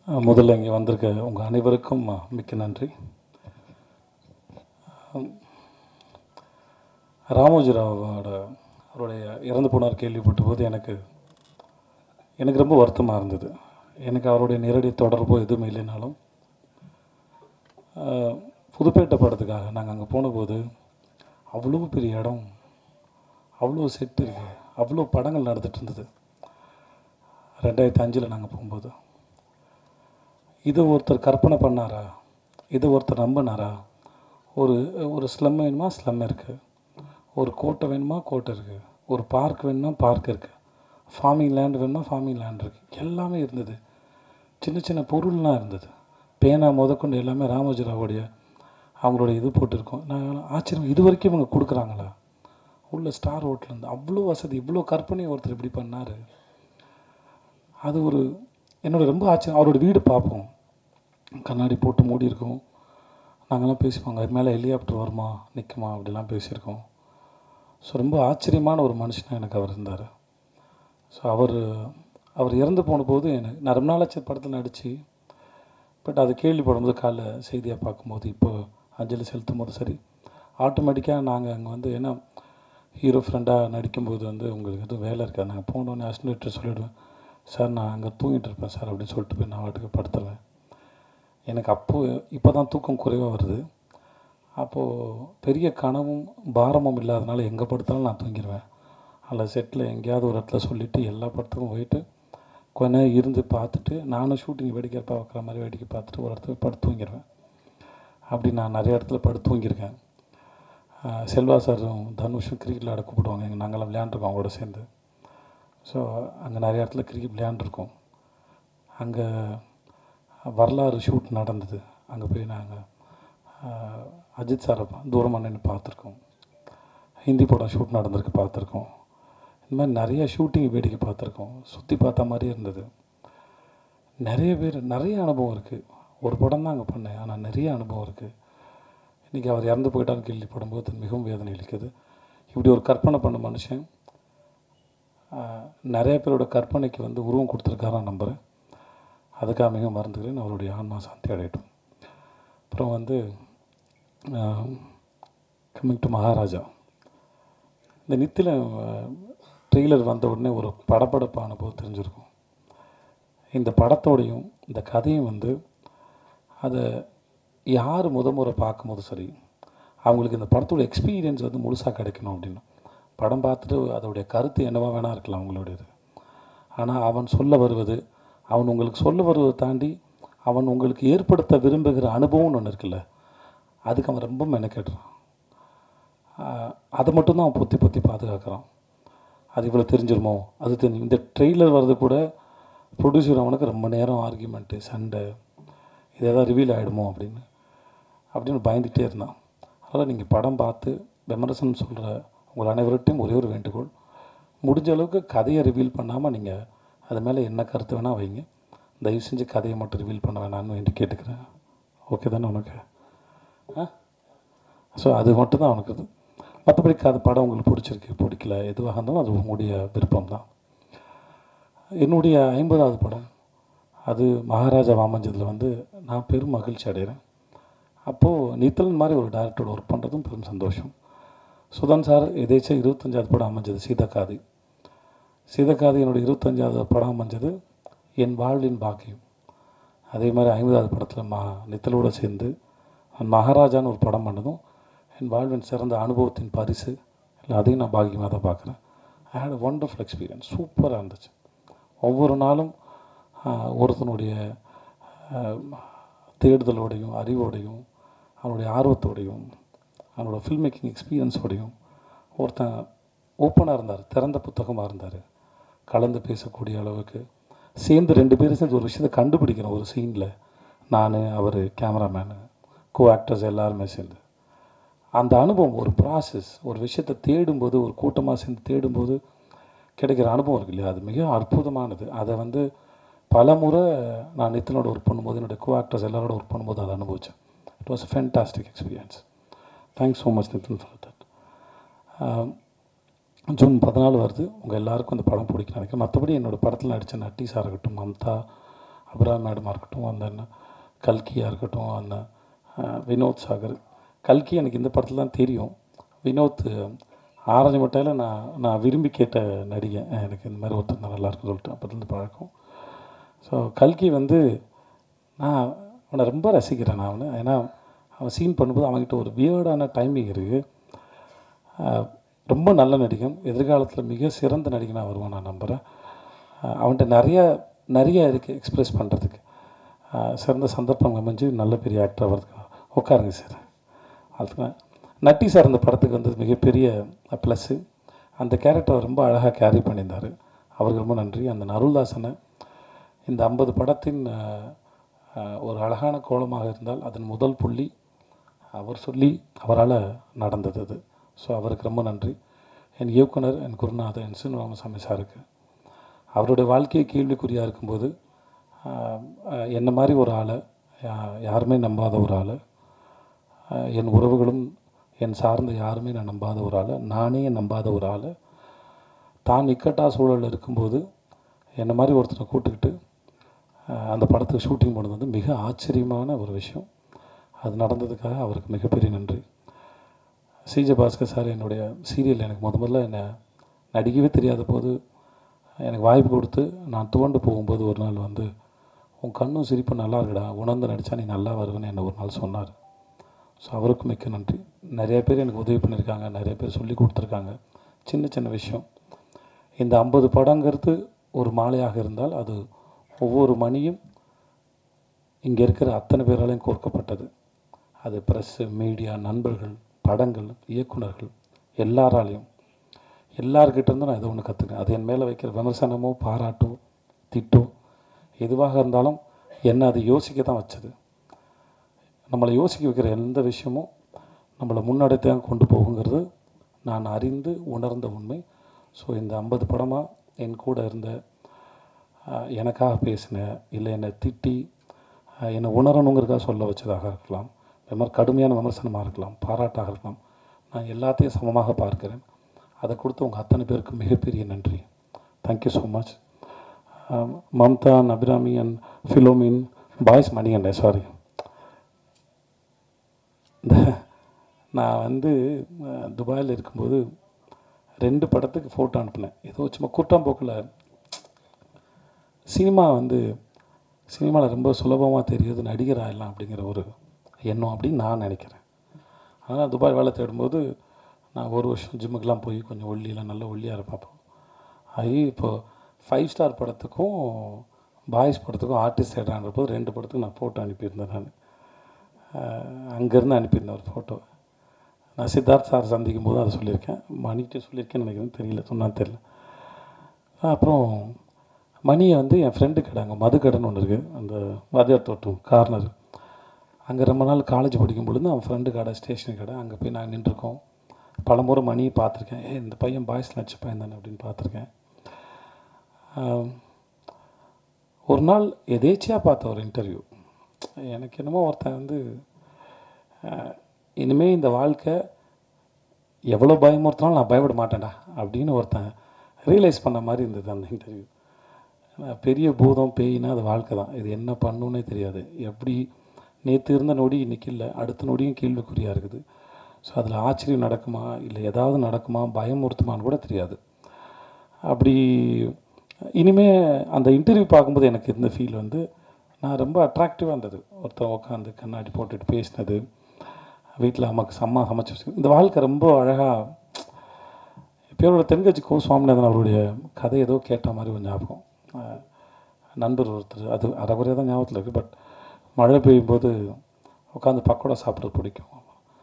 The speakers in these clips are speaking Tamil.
முதல்ல இங்கே வந்திருக்க உங்கள் அனைவருக்கும் மிக்க நன்றி. ராமோஜிராவோட அவருடைய இறந்து போனார் கேள்விப்பட்ட போது எனக்கு ரொம்ப வருத்தமாக இருந்தது. எனக்கு அவருடைய நேரடி தொடர்போ எதுவுமே இல்லைனாலும் புதுப்பேட்டை படத்துக்காக நாங்கள் அங்கே போனபோது அவ்வளோ பெரிய இடம், அவ்வளோ செட்டு இருக்குது, அவ்வளோ படங்கள் நடந்துகிட்டு இருந்தது. 2005 நாங்கள் போகும்போது இதை ஒருத்தர் கற்பனை பண்ணாரா, இதை ஒருத்தர் நம்பினாரா? ஒரு ஸ்லம் வேணுமா, ஸ்லம் இருக்குது. ஒரு கோட்டை வேணுமா, கோட்டை இருக்குது. ஒரு பார்க் வேணுமா, பார்க் இருக்குது. ஃபார்மிங் லேண்ட் வேணுமா, ஃபார்மிங் லேண்ட் இருக்குது. எல்லாமே இருந்தது. சின்ன சின்ன பொருள்லாம் இருந்தது. பேனா முதற்கொண்டு எல்லாமே ராமோஜிராவுடைய அவங்களுடைய இது போட்டிருக்கோம். நான் ஆச்சரியம், இது வரைக்கும் இவங்க கொடுக்குறாங்களா? உள்ள ஸ்டார் ஹோட்டலேருந்து அவ்வளோ வசதி, இவ்வளோ கற்பனை ஒருத்தர் இப்படி பண்ணார். அது என்னோட ரொம்ப ஆச்சரியம். அவரோட வீடு பார்ப்போம், கண்ணாடி போட்டு மூடி இருக்கும். நாங்கள்லாம் பேசிப்போங்க, அது மேலே ஹெலிகாப்டர் வருமா, நிற்குமா, அப்படிலாம் பேசியிருக்கோம். ஸோ ரொம்ப ஆச்சரியமான ஒரு மனுஷனாக எனக்கு அவர் இருந்தார். ஸோ அவர் இறந்து போன போது நான் ரொம்ப நாளாச்சு படத்தில் நடித்து, பட் அது கேள்விப்படும்போது காலைல செய்தியாக பார்க்கும்போது, இப்போ அஞ்சலி செலுத்தும் போது சரி, ஆட்டோமேட்டிக்காக நாங்கள் அங்கே ஏன்னா ஹீரோ ஃப்ரெண்டாக நடிக்கும்போது உங்களுக்கு எதுவும் வேலை இருக்காது. நாங்கள் போனோடனே அசிஸ்டன்ட் சொல்லிவிடுவேன், சார் நான் அங்கே தூங்கிட்டு இருப்பேன் சார் அப்படின்னு சொல்லிட்டு போய் நான் வாட்டுக்கு படுத்துருவேன். எனக்கு இப்போ தான் தூக்கம் குறைவாக வருது. அப்போது பெரிய கனவும் பாரமும் இல்லாதனால எங்கே படுத்தாலும் நான் தூங்கிடுவேன். அதில் செட்டில் எங்கேயாவது ஒரு இடத்துல சொல்லிவிட்டு எல்லா படத்துக்கும் போயிட்டு கொஞ்ச நேரம் இருந்து பார்த்துட்டு, நானும் ஷூட்டிங் வேடிக்கை பார்க்குற மாதிரி வேடிக்கை பார்த்துட்டு ஒரு இடத்துல படுத்து தூங்கிடுவேன். அப்படி நான் நிறைய இடத்துல படுத்து தூங்கியிருக்கேன். செல்வா சாரும் தனுஷும் கிரிக்கெட் விளையாட கூப்பிடுவாங்க, நாங்கள்லாம் விளையாண்டுருக்கோம் அவங்களோட சேர்ந்து. ஸோ அங்கே நிறைய இடத்துல கிரிக்கெட் விளையாண்டுருக்கோம். அங்கே வரலாறு ஷூட் நடந்தது. அங்கே போய் நாங்கள் அஜித் சாரை தூரமாக நின்று பார்த்துருக்கோம். ஹிந்தி படம் ஷூட் நடந்திருக்கு பார்த்துருக்கோம். இந்த மாதிரி நிறைய ஷூட்டிங் வேடிக்கை பார்த்துருக்கோம். சுற்றி பார்த்த மாதிரியே இருந்தது. நிறைய அனுபவம் இருக்குது. ஒரு படம் தான் அங்கே பண்ணேன், ஆனால் நிறைய அனுபவம் இருக்குது. இன்றைக்கி அவர் இறந்து போயிட்டான்னு கேள்விப்படும்போது மிகவும் வேதனை அளிக்குது. இப்படி ஒரு கற்பனை பண்ண மனுஷன் நிறைய பேரோட கற்பனைக்கு உருவம் கொடுத்துருக்காரான்னு நம்புகிறேன். அதுக்காக மிகவும் மறந்துக்கிறேன். அவருடைய ஆன்மா சாந்தி அடையட்டும். அப்புறம் கம்மிங் டு மகாராஜா, இந்த நித்தில ட்ரெய்லர் வந்த உடனே ஒரு படப்படப்பான போது தெரிஞ்சிருக்கும். இந்த படத்தோடையும் இந்த கதையும் அதை யார் முறை பார்க்கும்போது சரி, அவங்களுக்கு இந்த படத்தோட எக்ஸ்பீரியன்ஸ் முழுசாக கிடைக்கணும் அப்படின்னு. படம் பார்த்துட்டு அதோடைய கருத்து என்னவாக வேணால் இருக்கலாம் அவங்களுடையது. ஆனால் அவன் சொல்ல வருவது, அவன் உங்களுக்கு சொல்ல வருவதை தாண்டி அவன் உங்களுக்கு ஏற்படுத்த விரும்புகிற அனுபவம்னு ஒன்று இருக்குல்ல, அதுக்கு அவன் ரொம்ப மெனக்கெடுறான். அதை மட்டும்தான் அவன் பொத்தி பாதுகாக்கிறான். அது இவ்வளோ தெரிஞ்சிருமோ, அது தெரிஞ்சு இந்த ட்ரெய்லர் வர்றது கூட ப்ரொடியூசர் அவனுக்கு ரொம்ப நேரம் ஆர்கியூமெண்ட்டு, சண்டை, இது எதாவது ரிவீல் ஆகிடுமோ அப்படின்னு பயந்துகிட்டே இருந்தான். அதனால் நீங்கள் படம் பார்த்து விமர்சனம் சொல்கிற உங்கள் அனைவர்கிட்டையும் ஒரே ஒரு வேண்டுகோள், முடிஞ்ச அளவுக்கு கதையை ரிவீல் பண்ணாமல் நீங்கள் அது மேலே என்ன கருத்து வேணால் வைங்க. தயவு செஞ்சு கதையை மட்டும் ரிவீல் பண்ண வேணான்னு வேண்டி கேட்டுக்கிறேன். ஓகே தானே உனக்கு? ஸோ அது மட்டும்தான் அவனுக்கு இது. மற்றபடி படம் உங்களுக்கு பிடிச்சிருக்கு பிடிக்கல எதுவாக இருந்தாலும் அது உங்களுடைய விருப்பம் தான். என்னுடைய 50வது படம் அது மகாராஜா அமைஞ்சதில் நான் பெரும் மகிழ்ச்சி அடைகிறேன். அப்போது நித்தலன் மாதிரி ஒரு டைரக்டரோட ஒர்க் பண்ணுறதும் பெரும் சந்தோஷம். சுதன் சார் எதேச்சும் 25வது படம் அமைஞ்சது சீதக்காதி. என்னுடைய 25வது படம் அமைஞ்சது என் வாழ்வின் பாக்கியம். அதே மாதிரி 50வது படத்தில் நித்தலோடு சேர்ந்து மகாராஜான்னு ஒரு படம் பண்ணதும் என் வாழ்வின் சிறந்த அனுபவத்தின் பரிசு இல்லை, அதையும் நான் பாக்கியமாக தான் பார்க்குறேன். ஐ ஹேட் அ ஒண்டர்ஃபுல் எக்ஸ்பீரியன்ஸ். சூப்பராக இருந்துச்சு. ஒவ்வொரு நாளும் ஒருத்தனுடைய தேடுதலோடையும் அறிவோடையும் அவனுடைய ஆர்வத்தோடையும் அவனோட ஃபில்ம் மேக்கிங் எக்ஸ்பீரியன்ஸோடையும் ஒருத்தன் ஓப்பனாக இருந்தார், திறந்த புத்தகமாக இருந்தார். கலந்து பேசக்கூடிய அளவுக்கு சேர்ந்து 2 பேரும் சேர்ந்து ஒரு விஷயத்தை கண்டுபிடிக்கிறோம் ஒரு சீனில். நான், அவர், கேமராமேனு, கோ ஆக்டர்ஸ் எல்லாருமே சேர்ந்து அந்த அனுபவம், ஒரு ப்ராசஸ், ஒரு விஷயத்தை தேடும்போது, ஒரு கூட்டமாக சேர்ந்து தேடும்போது கிடைக்கிற அனுபவம் இருக்கு இல்லையா, அது மிக அற்புதமானது. அதை பல முறை நான் நித்தனோட ஒர்க் பண்ணும்போது, என்னுடைய கோ ஆக்டர்ஸ் எல்லாரோட ஒர்க் பண்ணும்போது அதை அனுபவித்தேன். It was a fantastic experience. Thanks so much Nithan for that. June 14 வருது. உங்கள் எல்லாருக்கும் அந்த படம் பிடிக்கும் நினைக்கிறேன். மற்றபடி என்னோடய படத்தில் நடித்த நட்டி சார் இருக்கட்டும், மம்தா, அபிராமி மேடமாக இருக்கட்டும், அந்த கல்கியாக இருக்கட்டும், அந்த வினோத் சாகர். கல்கி எனக்கு இந்த படத்தில் தான் தெரியும். வினோத் ஆரஞ்சு மட்டையில் நான் விரும்பி கேட்ட நடிகை. எனக்கு இந்த மாதிரி ஒருத்தர் நல்லா இருக்குன்னு சொல்லிட்டு அப்போதுலேருந்து பழக்கம். ஸோ கல்கி வந்து நான் அவனை ரொம்ப ரசிக்கிறேன். நான் அவனை ஏன்னா அவன் சீன் பண்ணும்போது அவன்கிட்ட ஒரு வியர்டான டைமிங் இருக்குது. ரொம்ப நல்ல நடிகன். எதிர்காலத்தில் மிக சிறந்த நடிகனாக வருவான் நான் நம்புகிறேன். அவன்கிட்ட நிறைய இருக்குது எக்ஸ்ப்ரெஸ் பண்ணுறதுக்கு. சிறந்த சந்தர்ப்பம் அமைஞ்சு நல்ல பெரிய ஆக்டர் வர்றதுக்கு. உட்காருங்க சார். அதுக்கு நட்டி சார் அந்த படத்துக்கு வந்தது மிகப்பெரிய ப்ளஸ்ஸு. அந்த கேரக்டரை ரொம்ப அழகாக கேரி பண்ணியிருந்தார். அவருக்கு ரொம்ப நன்றி. அந்த அருள்தாசனை இந்த 50 படத்தின் ஒரு அழகான கோலமாக இருந்தால் அதன் முதல் புள்ளி அவர் சொல்லி அவரால் நடந்தது அது. ஸோ அவருக்கு ரொம்ப நன்றி. என் இயக்குனர், என் குருநாதர், என் சீனு ராமசாமி சாருக்கு. அவருடைய வாழ்க்கையை கேள்விக்குறியாக இருக்கும்போது என்ன மாதிரி ஒரு ஆளை, யாருமே நம்பாத ஒரு ஆளை, என் உறவுகளும் என் சார்ந்த யாருமே நான் நம்பாத ஒரு ஆளை, நானே நம்பாத ஒரு ஆளை, தான் இக்கட்டா சூழலில் இருக்கும்போது என்னை மாதிரி ஒருத்தரை கூப்பிட்டுக்கிட்டு அந்த படத்துக்கு ஷூட்டிங் போனது வந்து மிக ஆச்சரியமான ஒரு விஷயம். அது நடந்ததுக்காக அவருக்கு மிகப்பெரிய நன்றி. சிஜே பாஸ்கர் சார் என்னுடைய சீரியல் எனக்கு முதல்ல என்னை நடிக்கவே தெரியாத போது எனக்கு வாய்ப்பு கொடுத்து நான் துவண்டு போகும்போது ஒரு நாள் வந்து, உன் கண்ணும் சிரிப்பு நல்லா இருக்குடா, உணர்ந்து நடித்தா நீ நல்லா வருவேன்னு என்னை ஒரு நாள் சொன்னார். ஸோ அவருக்கு மிக்க நன்றி. நிறைய பேர் எனக்கு உதவி பண்ணியிருக்காங்க, நிறைய பேர் சொல்லி கொடுத்துருக்காங்க. சின்ன சின்ன விஷயம். இந்த 50 படங்கிறது ஒரு மாலையாக இருந்தால் அது ஒவ்வொரு மணியும் இங்கே இருக்கிற அத்தனை பேராலையும் கோர்க்கப்பட்டது. அது ப்ரெஸ்ஸு, மீடியா, நண்பர்கள், படங்கள், இயக்குநர்கள், எல்லார்கிட்டேருந்தும் நான் ஏதோ ஒன்று கற்றுக்கேன். அது என் மேலே வைக்கிற விமர்சனமோ பாராட்டோ திட்டோ எதுவாக இருந்தாலும் என்னை அது யோசிக்க தான் வச்சது. நம்மளை யோசிக்க வைக்கிற எந்த விஷயமும் நம்மளை முன்னெடுத்தான் கொண்டு போகுங்கிறது நான் அறிந்து உணர்ந்த உண்மை. ஸோ இந்த 50 படமாக என் கூட இருந்த, எனக்காக பேசின, இல்லை என்னை திட்டி என்னை உணரணுங்கிறதுக்காக சொல்ல வச்சதாக இருக்கலாம், இந்த மாதிரி கடுமையான விமர்சனமாக இருக்கலாம், பாராட்டாக இருக்கலாம், நான் எல்லாத்தையும் சமமாக பார்க்கிறேன். அதை கொடுத்து உங்கள் அத்தனை பேருக்கு மிகப்பெரிய நன்றி. Thank you so much. Mamta, Abirami and Philomin, boys Manikandan, sorry. நான் வந்து துபாயில் இருக்கும்போது 2 படத்துக்கு ஃபோட்டோ அனுப்பினேன். ஏதோ சும்மா கூட்டாம்போக்கில் சினிமாவில் ரொம்ப சுலபமாக தெரியுது நடிகர் ஆகிடலாம் அப்படிங்கிற ஒரு எண்ணம் அப்படின்னு நான் நினைக்கிறேன். ஆனால் துபாய் வேலை தேடும்போது நான் ஒரு வருஷம் ஜிம்முக்கெலாம் போய் கொஞ்சம் ஒல்லியெலாம் நல்லா ஒல்லியாக இருப்பேன். இப்போது 5 ஸ்டார் படத்துக்கும் பாய்ஸ் படத்துக்கும் ஆர்டிஸ்ட் தேடுறான்றப்போ 2 படத்துக்கு நான் ஃபோட்டோ அனுப்பியிருந்தேன். நான் அங்கேருந்து அனுப்பியிருந்தேன் ஒரு ஃபோட்டோ. நான் சித்தார்த் சார் சந்திக்கும் போது அதை சொல்லியிருக்கேன், மணிகிட்டே சொல்லியிருக்கேன்னு நினைக்கிறேன், தெரியல, சொன்னான்னு தெரியல. அப்புறம் மணியை வந்து என் ஃப்ரெண்டு கடை, அங்கே மது கடைன்னு ஒன்று இருக்குது, அந்த வாத்தியார் தோட்டம் கார்னர், அங்கே ரொம்ப நாள் காலேஜ் படிக்கும் பொழுது அவன் ஃப்ரெண்டு கடை, ஸ்டேஷன் கடை, அங்கே போய் நாங்கள் நின்றுருக்கோம். பலமுறை மணியை பார்த்துருக்கேன். இந்த பையன் பாய்ஸ் நடிச்ச பையன் தானே அப்படின்னு பார்த்துருக்கேன். ஒரு நாள் எதேச்சியாக பார்த்த ஒரு இன்டர்வியூ, எனக்கு என்னமோ ஒருத்தன் வந்து இனிமேல் இந்த வாழ்க்கை எவ்வளோ பயமுறுத்தினாலும் நான் பயப்பட மாட்டேன்டா அப்படின்னு ஒருத்தன் ரியலைஸ் பண்ண மாதிரி இருந்தது அந்த இன்டர்வியூ. பெரிய பூதம் பேயினா அது வாழ்க்கை தான், இது என்ன பண்ணுன்னே தெரியாது. எப்படி நேற்று இருந்த நொடி இன்றைக்கி இல்லை, அடுத்த நொடியும் கேள்விக்குறியாக இருக்குது. ஸோ அதில் ஆச்சரியம் நடக்குமா இல்லை ஏதாவது நடக்குமா, பயமுறுத்துமான்னு கூட தெரியாது. அப்படி இனிமேல் அந்த இன்டர்வியூ பார்க்கும்போது எனக்கு இருந்த ஃபீல் வந்து நான் ரொம்ப அட்ராக்டிவாக இருந்தது. ஒருத்தர் உட்காந்து கண்ணாடி போட்டுட்டு பேசினது, வீட்டில் அம்மாவுக்கு சமைச்சு வச்சு, இந்த வாழ்க்கை ரொம்ப அழகாக. பேரோட தென்கட்சி கோ சுவாமிநாதன் அவருடைய கதை ஏதோ கேட்ட மாதிரி ஒரு ஞாபகம். நண்பர் ஒருத்தர், அது அரைகுறையாக தான் ஞாபகத்தில் இருக்குது, பட் மழை பெய்யும் போது உட்காந்து பக்கோடா சாப்பிட்றது பிடிக்கும்.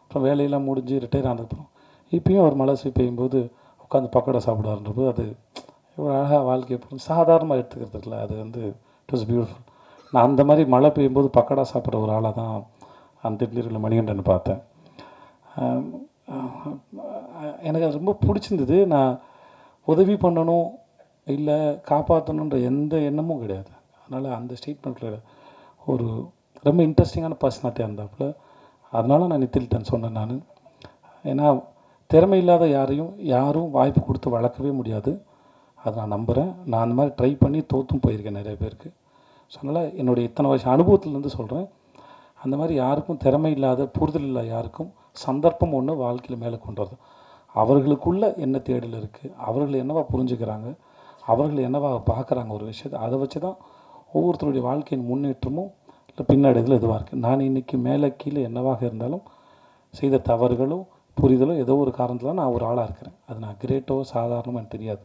அப்புறம் வேலையெல்லாம் முடிஞ்சு ரிட்டையர் ஆனதுக்கப்புறம் இப்பயும் அவர் மழை பெய்யும்போது உட்காந்து பக்கோடா சாப்பிடுவாருன்றபோது அது எவ்வளோ அழகாக வாழ்க்கையை சாதாரணமாக எடுத்துக்கிறதுல அது வந்து இட் வாஸ் பியூட்டிஃபுல். நான் அந்த மாதிரி மழை பெய்யும்போது பக்கோடா சாப்பிட்ற ஒரு ஆளாக தான் அந்த திடீரில் மணிகண்டன் பார்த்தேன். எனக்கு அது ரொம்ப பிடிச்சிருந்தது. நான் உதவி பண்ணணும் இல்லை காப்பாற்றணுன்ற எந்த எண்ணமும் கிடையாது. அதனால் அந்த ஸ்டேட்மெண்ட்டில் ஒரு ரொம்ப இன்ட்ரெஸ்டிங்கான பர்சனாலிட்டியாக இருந்தாப்புல. அதனால் நான் நித்தில்டன் சொன்னேன். நான் ஏன்னா திறமை இல்லாத யாரும் வாய்ப்பு கொடுத்து வளர்க்கவே முடியாது, அதை நான் நம்புகிறேன். நான் அந்த மாதிரி ட்ரை பண்ணி தோற்றும் போயிருக்கேன் நிறைய பேருக்கு. ஸோ அதனால் என்னுடைய இத்தனை வருஷம் அனுபவத்திலேருந்து சொல்கிறேன், அந்த மாதிரி யாருக்கும் திறமை இல்லாத புரிதல் இல்லாத யாருக்கும் சந்தர்ப்பம் ஒன்று வாழ்க்கையில் மேலே கொண்டு வருது. அவர்களுக்குள்ள என்ன தேடல் இருக்குது, அவர்கள் என்னவா புரிஞ்சுக்கிறாங்க, அவர்கள் என்னவா பார்க்குறாங்க ஒரு விஷயத்தை, அதை வச்சு தான் ஒவ்வொருத்தருடைய வாழ்க்கையின் முன்னேற்றமும் இல்லை பின்னடைதல் எதுவாக இருக்குது. நான் இன்றைக்கி மேலே கீழே என்னவாக இருந்தாலும் செய்த தவறுகளோ புரிதலோ ஏதோ ஒரு காரணத்தில் நான் ஒரு ஆளாக இருக்கிறேன். அது நான் கிரேட்டோ சாதாரணமோ எனக்கு தெரியாது,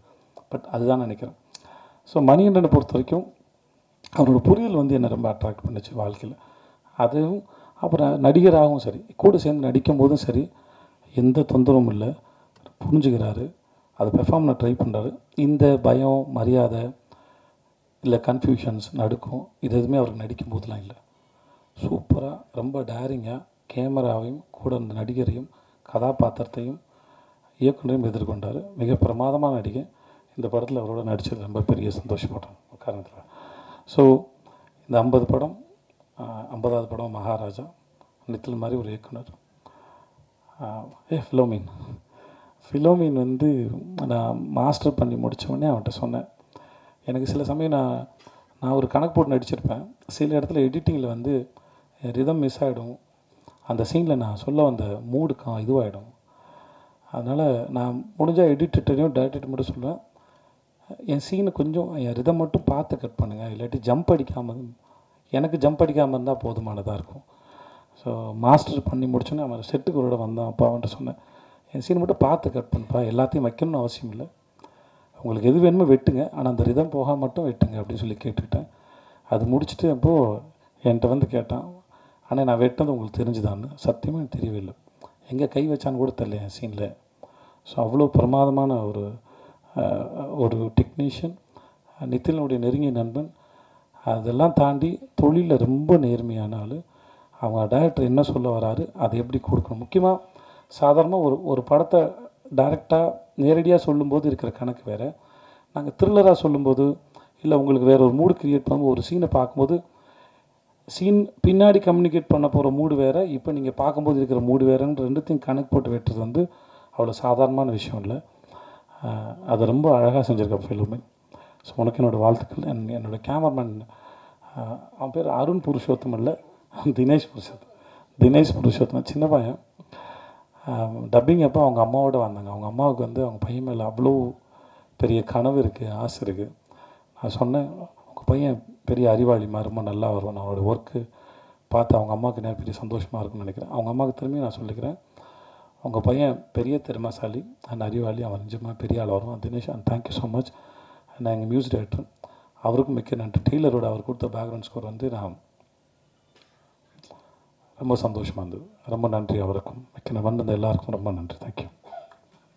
பட் அதுதான் நினைக்கிறேன். ஸோ மணிகண்டனை பொறுத்த வரைக்கும் அவரோட புரிதல் வந்து என்னை ரொம்ப அட்ராக்ட் பண்ணுச்சு வாழ்க்கையில். அதுவும் அப்புறம் நடிகராகவும் சரி, கூட சேர்ந்து நடிக்கும் போதும் சரி, எந்த தொந்தரவும் இல்லை, புரிஞ்சுக்கிறாரு, அதை பெர்ஃபார்ம் பண்ண ட்ரை பண்ணுறாரு. இந்த பயம் மரியாதை இல்லை கன்ஃபியூஷன்ஸ் நடுக்கும் இது எதுவுமே அவருக்கு நடிக்கும் போதெல்லாம் இல்லை. சூப்பராக ரொம்ப டேரிங்காக கேமராவையும் கூட அந்த நடிகரையும் கதாபாத்திரத்தையும் இயக்குனரையும் எதிர்கொண்டார். மிக பிரமாதமான நடிகை. இந்த படத்தில் அவரோட நடித்தது ரொம்ப பெரிய சந்தோஷப்படுறேன் காரணத்தில். ஸோ இந்த 50 படம் 50வது படம் மகாராஜா, நித்தில் மாதிரி ஒரு இயக்குனர். ஃபிலோமின் வந்து நான் மாஸ்டர் பண்ணி முடித்தவொடனே அவன்கிட்ட சொன்னேன், எனக்கு சில சமயம் நான் ஒரு கணக்கு போட்டு நடிச்சிருப்பேன், சில இடத்துல எடிட்டிங்கில் வந்து ரிதம் மிஸ் ஆகிடும், அந்த சீனில் நான் சொல்ல வந்த மூடு இதுவாகிடும். அதனால் நான் முடிஞ்சால் எடிட்டர்ட்டையும் டைரக்டர் மட்டும் சொல்லுவேன், என் சீனை கொஞ்சம் என் ரிதம் மட்டும் பார்த்து கட் பண்ணுங்கள், இல்லாட்டி ஜம்ப் அடிக்காமல், எனக்கு ஜம்ப் அடிக்காமல் இருந்தால் போதுமானதாக இருக்கும். ஸோ மாஸ்டர் பண்ணி முடிச்சோன்னே அவன் செட்டுக்கு ஒரு இடம் வந்தான். அப்போ அவன்கிட்ட சொன்னேன், என் சீனை மட்டும் பார்த்து கட் பண்ணுப்பா, எல்லாத்தையும் வைக்கணும்னு அவசியம் இல்லை, உங்களுக்கு எது வேணுமோ வெட்டுங்க, ஆனால் அந்த ரிதம் போக மட்டும் வெட்டுங்க அப்படின்னு சொல்லி கேட்டுக்கிட்டேன். அது முடிச்சுட்டு அப்போது என்கிட்ட வந்து கேட்டான், ஆனால் நான் வெட்டினது உங்களுக்கு தெரிஞ்சுதான்னு. சத்தியமாக எனக்கு தெரியவே இல்லை, எங்கே கை வச்சான்னு கூட தெரியல என் சீனில். ஸோ அவ்வளோ பிரமாதமான ஒரு டெக்னீஷியன், நித்திலனுடைய நெருங்கிய நண்பன். அதெல்லாம் தாண்டி தொழிலில் ரொம்ப நேர்மையான ஆள். அவங்க டைரக்டர் என்ன சொல்ல வராரு அதை எப்படி கொடுக்கணும். முக்கியமாக சாதாரணமாக ஒரு படத்தை டைரெக்டாக நேரடியாக சொல்லும்போது இருக்கிற கணக்கு வேறு, நாங்கள் த்ரில்லராக சொல்லும்போது இல்லை உங்களுக்கு வேறு ஒரு மூடு க்ரியேட் பண்ணும்போது ஒரு சீனை பார்க்கும்போது சீன் பின்னாடி கம்யூனிகேட் பண்ண போகிற மூடு வேறு, இப்போ நீங்கள் பார்க்கும்போது இருக்கிற மூடு வேறுன்ற ரெண்டுத்தையும் கணக்கு போட்டு வெட்டுறது வந்து அவ்வளோ சாதாரணமான விஷயம் இல்லை. அதை ரொம்ப அழகாக செஞ்சுருக்க ஃபில்மே. ஸோ உனக்கு என்னோடய வாழ்த்துக்கள். என்னோடய கேமராமேன் அவன் பேர் அருண் புருஷோத்தம் இல்லை, தினேஷ் புருஷோத்தம் சின்ன பையன். டப்பிங் அப்போ அவங்க அம்மாவோடு வந்தாங்க. அவங்க அம்மாவுக்கு வந்து அவங்க பையன் மேலே அவ்வளோ பெரிய கனவு இருக்குது, ஆசை இருக்குது. நான் சொன்னேன், உங்கள் பையன் பெரிய அறிவாளி மாதிரி ரொம்ப நல்லா வருவான், அவனோட ஒர்க்கு பார்த்து அவங்க அம்மாவுக்கு என்ன பெரிய சந்தோஷமாக இருக்குன்னு நினைக்கிறேன். அவங்க அம்மாவுக்கு திரும்பி நான் சொல்லிக்கிறேன், உங்கள் பையன் பெரிய திறமைசாலி அண்ட் அறிவாளி, அவன் நிஜமாக பெரிய ஆள் வருவான். Dinesh and thank you so much. நான் எங்கள் மியூசிக் டைரக்டர் அவருக்கும் மிக்க நன்றி. டெய்லரோட அவர் கொடுத்த பேக்ரவுண்ட் ஸ்கோர் வந்து நான் ரொம்ப சந்தோஷமாக இருந்தது. ரொம்ப நன்றி அவருக்கும். மிக்க வந்திருந்த எல்லாருக்கும் ரொம்ப நன்றி. தேங்க்யூ.